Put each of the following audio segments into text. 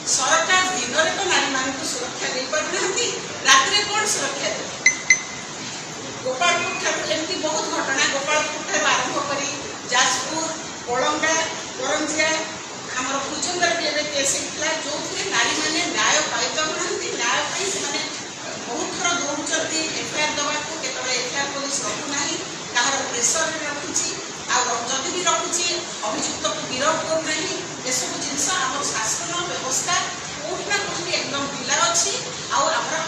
सरकार दिन में तो नारी मान को सुरक्षा दे पारना रात कौन सुरक्षा दे गोपालपुर ठाकुर एमती बहुत घटना गोपालपुर ठाकुर आरंभ कर जाजपुर बलंगा करंजिया आमर भुजंगर भी एवं केस होता जो नारी मैंने न्याय पाई पाना न्याय से बहुत थर दौड़ एफआईआर देवाक केतवे एफआईआर पुलिस रखुना कहार प्रेसर रखुची जदि भी रखुची अभियुक्त को गिरफ्त करना एसबू जिनस आम शासन व्यवस्था कौटना कौटी एकदम ढिला अच्छी आम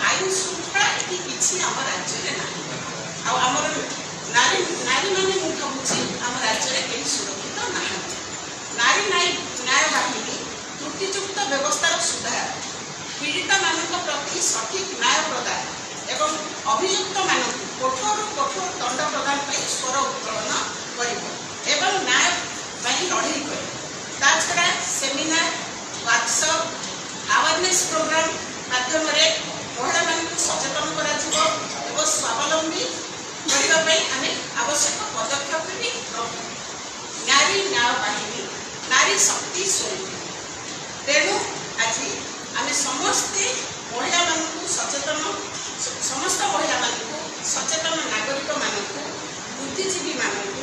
आईन श्रृंखला ये किसी आम राज्य में ना आमर नारी नारी मैंने मुझे भावुची आम राज्य में कहीं सुरक्षित ना नारी न्याय बाहिनी त्रुटियुक्त व्यवस्थार सुधार पीड़िता मानक प्रति सठिक न्याय प्रदान एवं अभियुक्त मानक कठोर कठोर दंड प्रदान पर स्वर उत्तोलन कर न्याय लड़े कर छड़ा सेमिनार वर्कशॉप अवेयरनेस प्रोग्राम माध्यम महिला मान सचेतन कर स्वावलंबी करने आम आवश्यक पदक्षेप भी नारी न्याय बाहिनी नारी शक्ति स्वरूप तेणु आज आम समस्ते महिला मान सचेतन समस्त महिला मान सचेतन नागरिक मानक बुद्धिजीवी मानक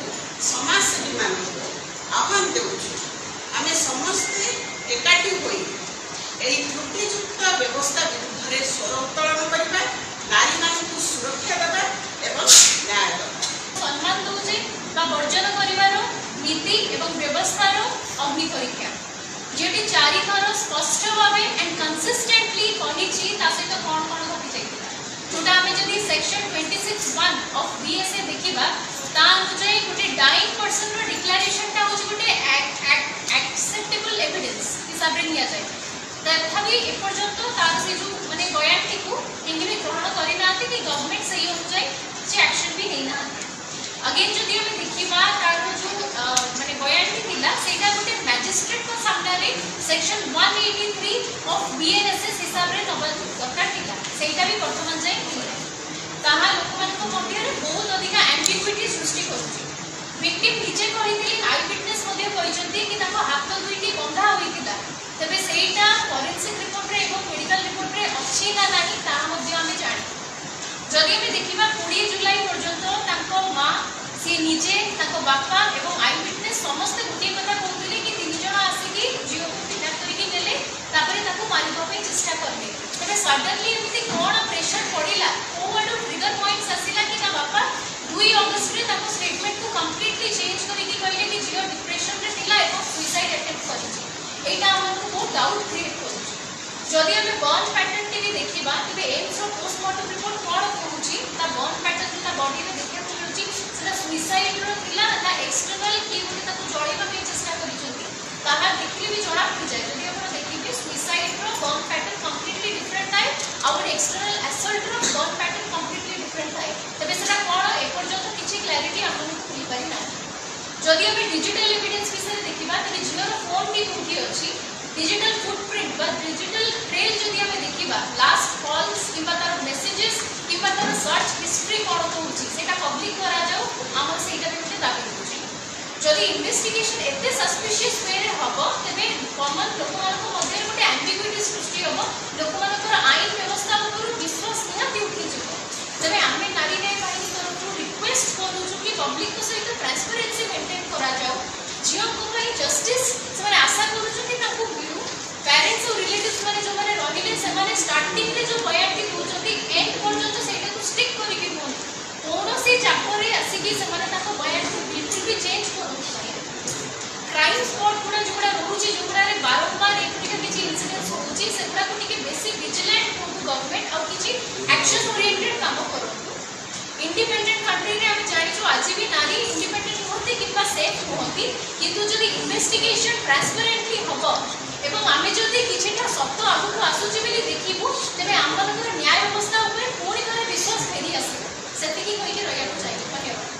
समाजसेवी मानक आह्वान देउछु आम समस्ते एकाठी होई एई त्रुटियुक्त व्यवस्था विरुद्ध रे स्वर उत्तोलन करबा नारी मान सुरक्षा देबा एवं न्याय देबा सम्मान दउजे बा वर्जन करिवार नीति एवं व्यवस्थार अग्नि परीक्षा जेटी चारि थर स्पष्ट भावे एंड कंसिस्टेंटली कहिछि ता सहित कोन कोन घटी जाइतिला जोटा हमें जदी सेक्शन 26(1) ऑफ बीएसए देखिबा ता अनुसार गोटे डाइंग पर्सन रो डिक्लेरेशन ता होछि गोटे एक्सेप्टेबल एविडेंस हिसाब रे निया जाय तथापि ए पर्यंत तार से जो माने बयानटी को हिंदी में ग्रहण करि नाथि कि गवर्नमेंट सही अनुसार जे एक्शन भी नै ना अगेन जदी हम देखिबा तार जो माने बयानटी थिला सेटा गोटे मैजिस्ट्रेट को सामने रे सेक्शन 183 ऑफ बीएनएसएस हिसाब रे नबल दरकार थिला सेटा भी वर्तमान जाय थिला ताहा लोकमान को मध्य रे बहुत अधिक एम्बिग्युइटी सृष्टि करूची विक्टिम निजे कहिथिले आई विटनेस मध्ये कहिसंती कि ताको हाथ दुईटी बंधा होइतिला तबे सेटा फॉरेंसिक रिपोर्ट रे एवं मेडिकल रिपोर्ट रे अछि ना नाही ता मध्ये हमें जानि जदि हमें देखिबा 20 जुलाई पर्यंत ताको मां से निजे ताको बापा एवं आई विटनेस समस्त गुटी कथा कहउतिले कि तीन जण आसी कि जियो को किडनैप करिके नेले तापरे ताको मारिबा पे चेष्टा करले तबे सडनली एमती कोन प्रेशर पड़िला कोवाडो ट्रिगर पॉइंट्स आसिला कि ना बापा 2 अगस्त रे ताको स्टेटमेंट को कंप्लीटली चेंज करिके कहले कि जियो डिप्रेशन रे थिला एवं सुसाइड अटेम्प्ट करिछि एटा हमको बहुत डाउट क्रिएट करूछि जदि हमें बर्न पैटर्न टी भी देखिबा तबे एम्स रो पोस्टमार्टम रिपोर्ट कोन कहउछि ता बर्न पैटर्न ता बॉडी रे देखिया मिलुछि सेटा सुसाइड रो थिला ता एक्सटर्नल की गुटे ताको जळेबा पे चेष्टा करिसंती ताहा देखिले भी जणा पड़ जाय जदि आपण देखिबे सुसाइड रो बर्न पैटर्न कंप्लीटली डिफरेंट थाए और एक्सटर्नल असल्ट रो बर्न पैटर्न कंप्लीटली डिफरेंट थाए तबे सेटा कोन ए पर्यंत किछि क्लैरिटी आपन को मिल पारि ना जदि हमें डिजिटल एविडेंस विषय देखिबा तबे जियो रो फोन भी कोठी अछि डिजिटल फुटप्रिंट बा डिजिटल ट्रेल जदि हमें देखिबा लास्ट कॉल्स किबा तार मेसेजेस किबा तार सर्च हिस्ट्री कोन कहउछि सेटा पब्लिक करा जाऊ हमर सेटा भी गोटे दाबी होछि जदि इन्वेस्टिगेशन एते सस्पिशियस वे रे हबो तबे कॉमन लोकमान को मध्ये गोटे एम्बिग्युइटी सृष्टि हबो लोकमान को आईन व्यवस्था ऊपर विश्वास निहाती उठी जिवो तबे आमे नारी न्याय बाहिनी तरफ रिक्वेस्ट करू कि पब्लिक को सहित ट्रांसपेरेंसी मेंटेन करा जाऊ जियो को भाई जस्टिस से आशा करूछथि ताकू मिलू पेरेंट्स और रिलेटिव्स माने जो माने रहिले से माने स्टार्टिंग रे जो बयान टी दोछथि एंड पर्यंत सेटा को स्टिक करी कि कोन कोनो से चापरे आसी कि से माने ताको बयान को बिल्कुल भी चेंज करू क्राइम स्पॉट गुडा जोडा रहउची जोडा रे बारंबार एपुटिका किछि इंसिडेंट्स होउची सेटा को टिके बेसी विजिलेंट हो गवर्नमेंट और किछि एक्शन ओरिएंटेड काम करू इंडिपेंडेंट कंट्री रे हम जानिछु आज भी नारी इंडिपेंडेंट होती किबा सेफ होती किंतु जदि इन्वेस्टिगेशन ट्रांसपेरेंटली हबो एवं आमे जदि किछटा सत्य आगु आसुची बेली देखिबु तबे आम न्याय व्यवस्था ऊपर पूरी तरह विश्वास फेरी आसे सेति की कहि के रहया चाहिए धन्यवाद।